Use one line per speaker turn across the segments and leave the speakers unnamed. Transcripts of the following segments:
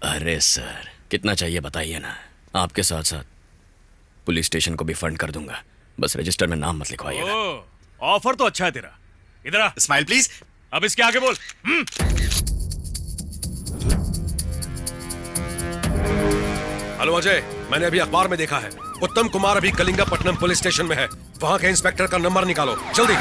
अरे सर, कितना चाहिए बताइए ना। आपके साथ साथ पुलिस स्टेशन को भी फंड कर दूंगा। बस रजिस्टर में नाम मत लिखवाइएगा।
ऑफर तो अच्छा है तेरा। इधर आ।
Smile please.
अब इसके आगे बोल।
हेलो अजय, मैंने अभी अखबार में देखा है उत्तम कुमार अभी कलिंगापट्टनम पुलिस स्टेशन में है। वहां के इंस्पेक्टर का नंबर निकालो जल्दी।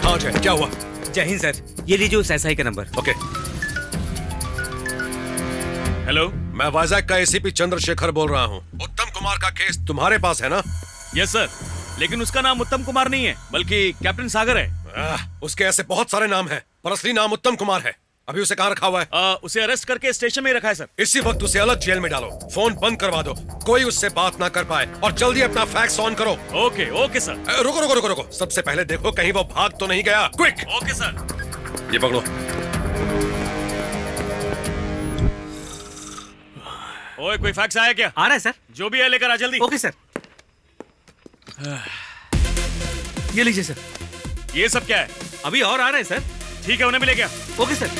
हाँ अजय, क्या हुआ?
जय हिंद सर, ये लीजिए उस एसआई का नंबर।
ओके।
हेलो,
मैं वाइजैक का एसीपी चंद्रशेखर बोल रहा हूँ। उत्तम कुमार का केस तुम्हारे पास है ना?
यस सर, लेकिन उसका नाम उत्तम कुमार नहीं है बल्कि कैप्टन सागर है।
उसके ऐसे बहुत सारे नाम हैं, पर असली नाम उत्तम कुमार है। अभी उसे कहाँ रखा हुआ है?
उसे अरेस्ट करके स्टेशन में ही रखा है सर।
इसी वक्त उसे अलग जेल में डालो, फोन बंद करवा दो, कोई उससे बात ना कर पाए, और जल्दी अपना फैक्स ऑन करो।
Okay okay sir.
रुको रुको रुको रुको, सबसे पहले देखो कहीं वो भाग तो नहीं गया। क्विक।
Okay sir.
ये पकड़ो।
ओए, कोई फैक्स आया क्या?
आ रहा है सर।
जो भी है लेकर आ जल्दी।
Okay sir. ये लीजिए सर।
ये सब क्या है?
अभी और आ रहा है सर।
ठीक है, उन्हें भी ले गया।
Okay sir.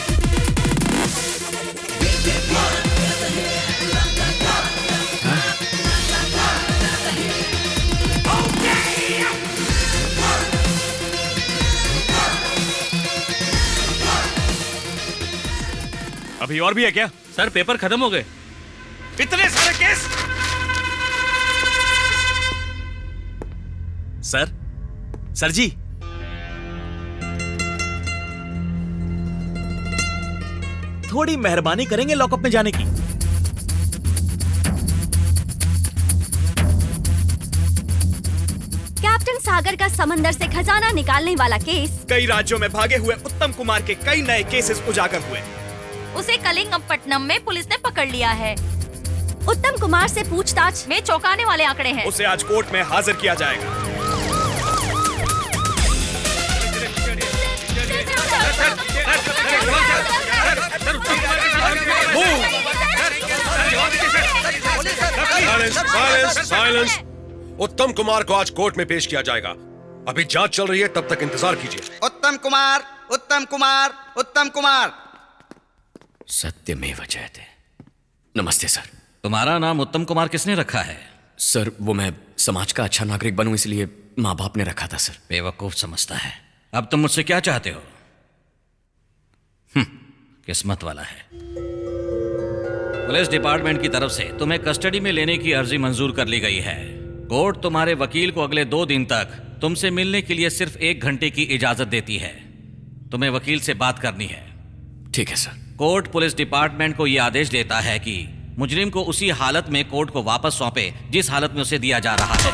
अभी और भी है क्या?
सर पेपर खत्म हो गए।
इतने सारे केस? सर जी, थोड़ी मेहरबानी करेंगे लॉकअप में जाने की?
कैप्टन सागर का समंदर से खजाना निकालने वाला केस।
कई राज्यों में भागे हुए उत्तम कुमार के कई नए केसेस उजागर हुए।
उसे कलिंगपट्टनम में पुलिस ने पकड़ लिया है। उत्तम कुमार से पूछताछ में चौंकाने वाले आंकड़े हैं।
उसे आज कोर्ट में हाजिर किया जाएगा।
साइलेंस। उत्तम कुमार को आज कोर्ट में पेश किया जाएगा। अभी जांच चल रही है, तब तक इंतजार कीजिए।
उत्तम कुमार, उत्तम कुमार, उत्तम कुमार।
सत्यमेव जयते। नमस्ते सर।
तुम्हारा नाम उत्तम कुमार किसने रखा है?
सर, वो मैं समाज का अच्छा नागरिक बनूं इसलिए माँ बाप ने रखा था सर।
बेवकूफ समझता है। अब तुम मुझसे क्या चाहते हो? किस्मत वाला है। पुलिस डिपार्टमेंट की तरफ से तुम्हें कस्टडी में लेने की अर्जी मंजूर कर ली गई है। कोर्ट तुम्हारे वकील को अगले 2 दिन तक तुमसे मिलने के लिए सिर्फ 1 घंटे की इजाजत देती है। तुम्हें वकील से बात करनी है।
ठीक है सर।
कोर्ट पुलिस डिपार्टमेंट को यह आदेश देता है कि मुजरिम को उसी हालत में कोर्ट को वापस सौंपे जिस हालत में उसे दिया जा रहा है।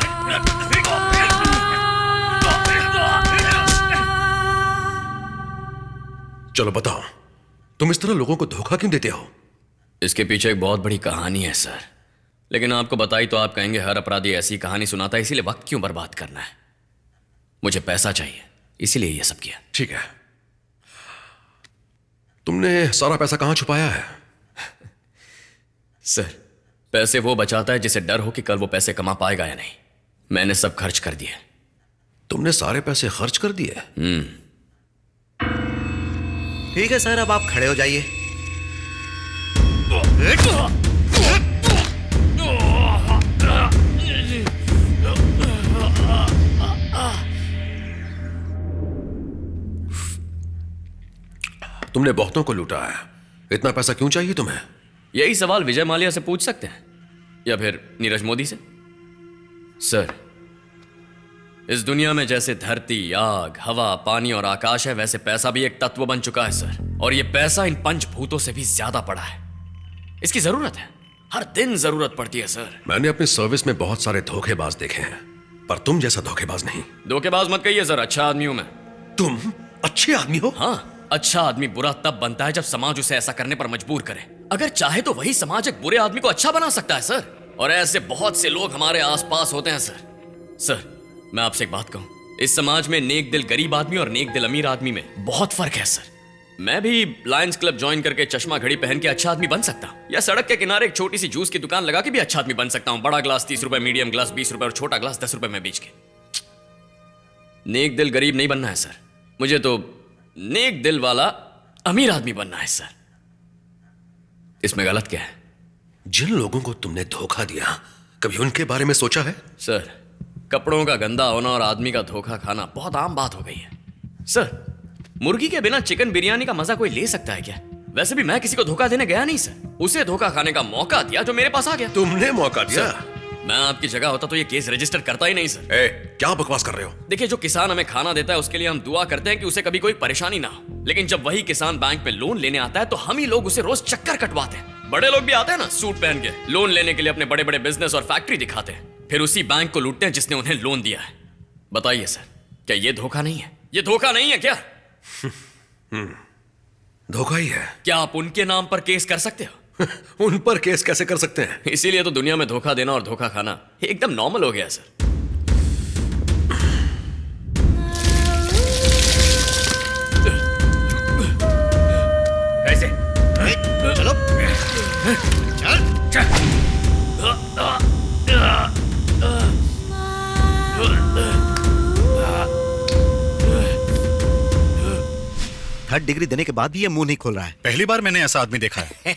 चलो बताओ, तुम इस तरह लोगों को धोखा क्यों देते हो?
इसके पीछे एक बहुत बड़ी कहानी है सर, लेकिन आपको बताई तो आप कहेंगे हर अपराधी ऐसी कहानी सुनाता है, इसीलिए वक्त क्यों बर्बाद करना है। मुझे पैसा चाहिए, इसीलिए ये सब किया।
ठीक है, तुमने सारा पैसा कहां छुपाया है?
सर, पैसे वो बचाता है जिसे डर हो कि कल वो पैसे कमा पाएगा या नहीं। मैंने सब खर्च कर दिए।
तुमने सारे पैसे खर्च कर दिए?
ठीक है सर, अब आप खड़े हो जाइए।
तुमने बहुतों को लूटा है, इतना पैसा क्यों चाहिए तुम्हें?
यही सवाल विजय माल्या से पूछ सकते हैं, या फिर नीरज मोदी से। सर, इस दुनिया में जैसे धरती, आग, हवा, पानी और आकाश है, वैसे पैसा भी एक तत्व बन चुका है सर। और ये पैसा इन पंचभूतों से भी ज्यादा पड़ा है। इसकी जरूरत है, हर दिन जरूरत पड़ती है सर।
मैंने अपनी सर्विस में बहुत सारे धोखेबाज देखे हैं, पर तुम जैसा धोखेबाज नहीं।
धोखेबाज मत कहिए सर, अच्छा आदमी हूं मैं।
तुम अच्छे आदमी हो?
हाँ, अच्छा आदमी बुरा तब बनता है जब समाज उसे ऐसा करने पर मजबूर करे। अगर चाहे तो वही समाज एक बुरे आदमी को अच्छा बना सकता है सर, और ऐसे बहुत से लोग हमारे आसपास होते हैं सर। सर, मैं आपसे एक बात कहूं, इस समाज में नेक दिल गरीब आदमी और नेक दिल अमीर आदमी में बहुत फर्क है सर। मैं भी लायंस क्लब ज्वाइन करके चश्मा घड़ी पहन के अच्छा आदमी बन सकता हूं, या सड़क के किनारे एक छोटी सी जूस की दुकान लगा के भी अच्छा आदमी बन सकता हूं। बड़ा ग्लास 30 रुपए, मीडियम ग्लास 20 रुपए और छोटा ग्लास 10 रुपए में बेच के। नेक दिल गरीब नहीं बनना है सर, मुझे तो नेक दिल वाला अमीर आदमी बनना है सर। इसमें गलत क्या है?
जिन लोगों को तुमने धोखा दिया, कभी उनके बारे में सोचा है?
सर, कपड़ों का गंदा होना और आदमी का धोखा खाना बहुत आम बात हो गई है। सर, मुर्गी के बिना चिकन बिरयानी का मजा कोई ले सकता है क्या? वैसे भी मैं किसी को धोखा देने गया नहीं सर, उसे धोखा खाने का मौका दिया जो मेरे पास आ गया।
तुमने मौका दिया?
मैं आपकी जगह होता तो ये केस रजिस्टर करता ही नहीं सर।
क्या बकवास कर रहे हो?
देखिए, जो किसान हमें खाना देता है उसके लिए हम दुआ करते हैं कि उसे कभी कोई परेशानी ना हो, लेकिन जब वही किसान बैंक में लोन लेने आता है तो हम ही लोग उसे रोज चक्कर कटवाते हैं। बड़े लोग भी आते हैं ना सूट पहन के लोन लेने के लिए, अपने बड़े बड़े बिजनेस और फैक्ट्री दिखाते हैं, फिर उसी बैंक को लूटते हैं जिसने उन्हें लोन दिया है। बताइए सर, क्या ये धोखा नहीं है? ये धोखा नहीं है क्या?
धोखा ही है।
क्या आप उनके नाम पर केस कर सकते हो?
उन पर केस कैसे कर सकते हैं?
इसीलिए तो दुनिया में धोखा देना और धोखा खाना एकदम नॉर्मल हो गया है सर।
कैसे? चलो चल
थर्ड डिग्री देने के बाद भी ये मुंह नहीं खोल रहा है।
पहली बार मैंने ऐसा आदमी देखा है।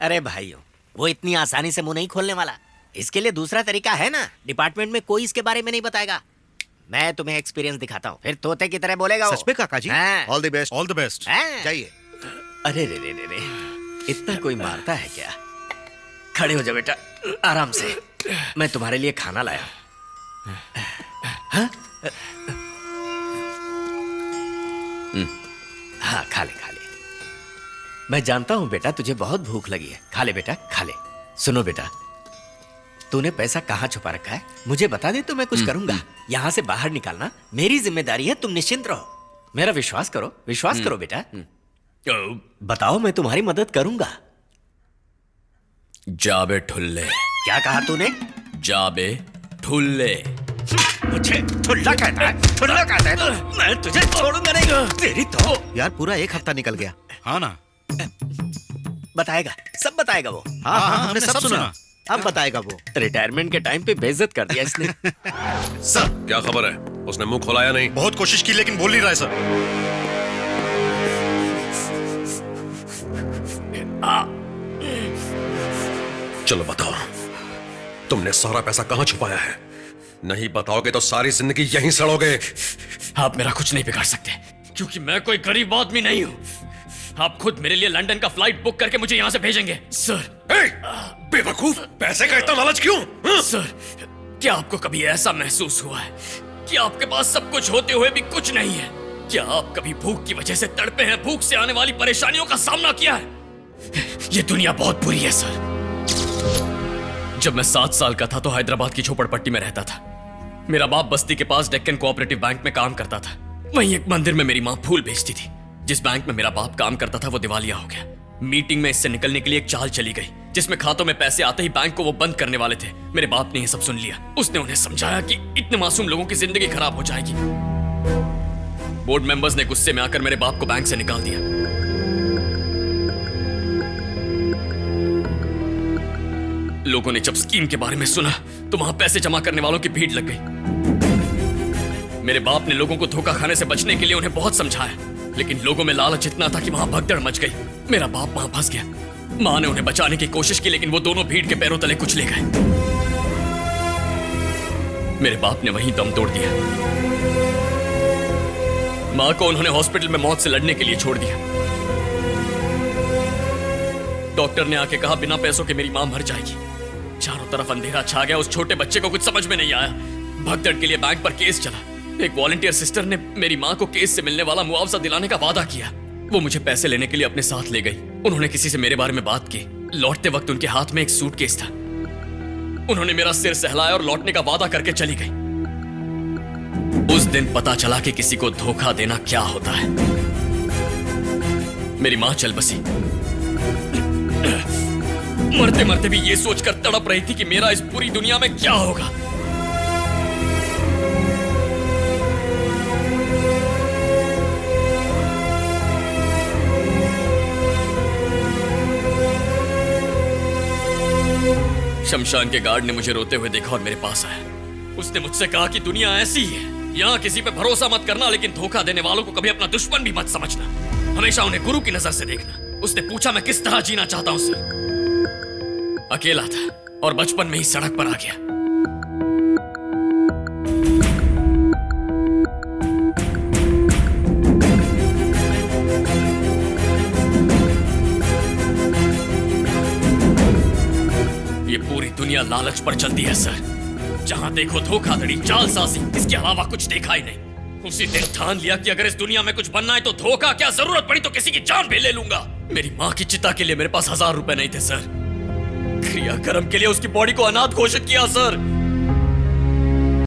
अरे भाइयों, वो इतनी आसानी से मुंह नहीं खोलने वाला। इसके लिए दूसरा तरीका है ना। डिपार्टमेंट में कोई इसके बारे में नहीं बताएगा। मैं तुम्हें एक्सपीरियंस दिखाता हूँ, फिर तोते की तरह बोलेगा।
सच में काका जी? All the best.
All the best.
जाइए।
अरे रे रे रे रे, इतना कोई मारता है क्या? खड़े हो जा बेटा, आराम से। मैं तुम्हारे लिए खाना लाया। हाँ, खा ले खा ले। मैं जानता हूं बेटा, तुझे बहुत भूख लगी है। खा ले बेटा, खा ले। सुनो बेटा, तूने पैसा कहाँ छुपा रखा है मुझे बता दे तो मैं कुछ करूंगा। यहाँ से बाहर निकालना मेरी जिम्मेदारी है, तुम निश्चिंत रहो। मेरा विश्वास करो, विश्वास करो बेटा। बताओ, मैं तुम्हारी मदद करूंगा।
जाबे ठुल्ले।
क्या कहा तूने?
जाबे ठुल्ले।
मुझे ठुल्ला कहता है? ठुल्ला कहता है तो मैं तुझे छोड़ूंगा नहीं। तेरी तो
यार पूरा एक हफ्ता निकल गया।
हाँ ना,
बताएगा, सब बताएगा वो।
हाँ हाँ, हमने सब सुना। अब बताएगा वो।
रिटायरमेंट के टाइम पे बेइज्जत कर दिया इसने।
सर, क्या खबर है? उसने मुंह खोलाया नहीं?
बहुत कोशिश की लेकिन बोल नहीं रहा है सर।
चलो बताओ, तुमने सारा पैसा कहां छुपाया है? नहीं बताओगे तो सारी जिंदगी यहीं सड़ोगे।
आप मेरा कुछ नहीं बिगाड़ सकते, क्योंकि मैं कोई गरीब आदमी नहीं हूं। आप खुद मेरे लिए लंदन का फ्लाइट बुक करके मुझे यहां से भेजेंगे। सर,
बेवकूफ, पैसे का इतना लालच क्यों?
सर, क्या आपको कभी ऐसा महसूस हुआ है कि आपके पास सब कुछ होते हुए भी कुछ नहीं है? क्या आप कभी भूख की वजह से तड़पे हैं, भूख से आने वाली परेशानियों का सामना किया है? ये दुनिया बहुत बुरी है सर। जब मैं 7 साल का था तो हैदराबाद की झोपड़पट्टी में रहता था। मेरा बाप बस्ती के पास डेक्कन कोऑपरेटिव बैंक में काम करता था। वहीं एक मंदिर में मेरी माँ फूल बेचती थी। जिस बैंक में मेरा बाप काम करता था वो दिवालिया हो गया। मीटिंग में इससे निकलने के लिए एक चाल चली गई, जिसमें खातों में पैसे आते ही बैंक को वो बंद करने वाले थे। मेरे बाप ने यह सब सुन लिया। उसने उन्हें समझाया कि इतने मासूम लोगों की जिंदगी खराब हो जाएगी। बोर्ड मेंबर्स ने गुस्से में आकर मेरे बाप को बैंक से निकाल दिया। लोगों ने जब स्कीम के बारे में सुना तो वहां पैसे जमा करने वालों की भीड़ लग गई। मेरे बाप ने लोगों को धोखा खाने से बचने के लिए उन्हें बहुत समझाया, लेकिन लोगों में लालच इतना था कि वहां भगदड़ मच गई। मेरा बाप वहां फंस गया। मां ने उन्हें बचाने की कोशिश की, लेकिन वो दोनों भीड़ के पैरों तले कुचले गए। मेरे बाप ने वहीं दम तोड़ दिया। मां को उन्होंने हॉस्पिटल में मौत से लड़ने के लिए छोड़ दिया। डॉक्टर ने आके कहा बिना पैसों के मेरी मां मर जाएगी। चारों तरफ अंधेरा छा गया। उस छोटे बच्चे को कुछ समझ में नहीं आया। भगदड़ के लिए बैंक पर केस चला। एक वॉलंटियर सिस्टर ने मेरी मां को केस से मिलने वाला मुआवजा दिलाने का वादा किया। वो मुझे पैसे लेने के लिए अपने साथ ले गई। उन्होंने किसी से मेरे बारे में बात की। लौटते वक्त उनके हाथ में एक सूटकेस था। उन्होंने मेरा सिर सहलाया और लौटने का वादा करके चली गई। उस दिन पता चला कि किसी को धोखा देना क्या होता है। मेरी मां चल बसी। मरते मरते भी ये सोचकर तड़प रही थी कि मेरा इस पूरी दुनिया में क्या होगा। शमशान के गार्ड ने मुझे रोते हुए देखा और मेरे पास आया। उसने मुझसे कहा कि दुनिया ऐसी है, यहाँ किसी पे भरोसा मत करना, लेकिन धोखा देने वालों को कभी अपना दुश्मन भी मत समझना। हमेशा उन्हें गुरु की नजर से देखना। उसने पूछा मैं किस तरह जीना चाहता हूं सर। अकेला था और बचपन में ही सड़क पर आ गया। ये पूरी दुनिया लालच पर चलती है सर। जहां देखो धोखाधड़ी, जालसाजी, इसके अलावा कुछ देखा ही नहीं। उसी दिन ठान लिया कि अगर इस दुनिया में कुछ बनना है तो धोखा क्या, जरूरत पड़ी तो किसी की जान भी ले लूंगा। मेरी माँ की चिता के लिए मेरे पास 1000 रुपए नहीं थे सर। क्रियाकर्म के लिए उसकी बॉडी को अनाथ घोषित किया सर।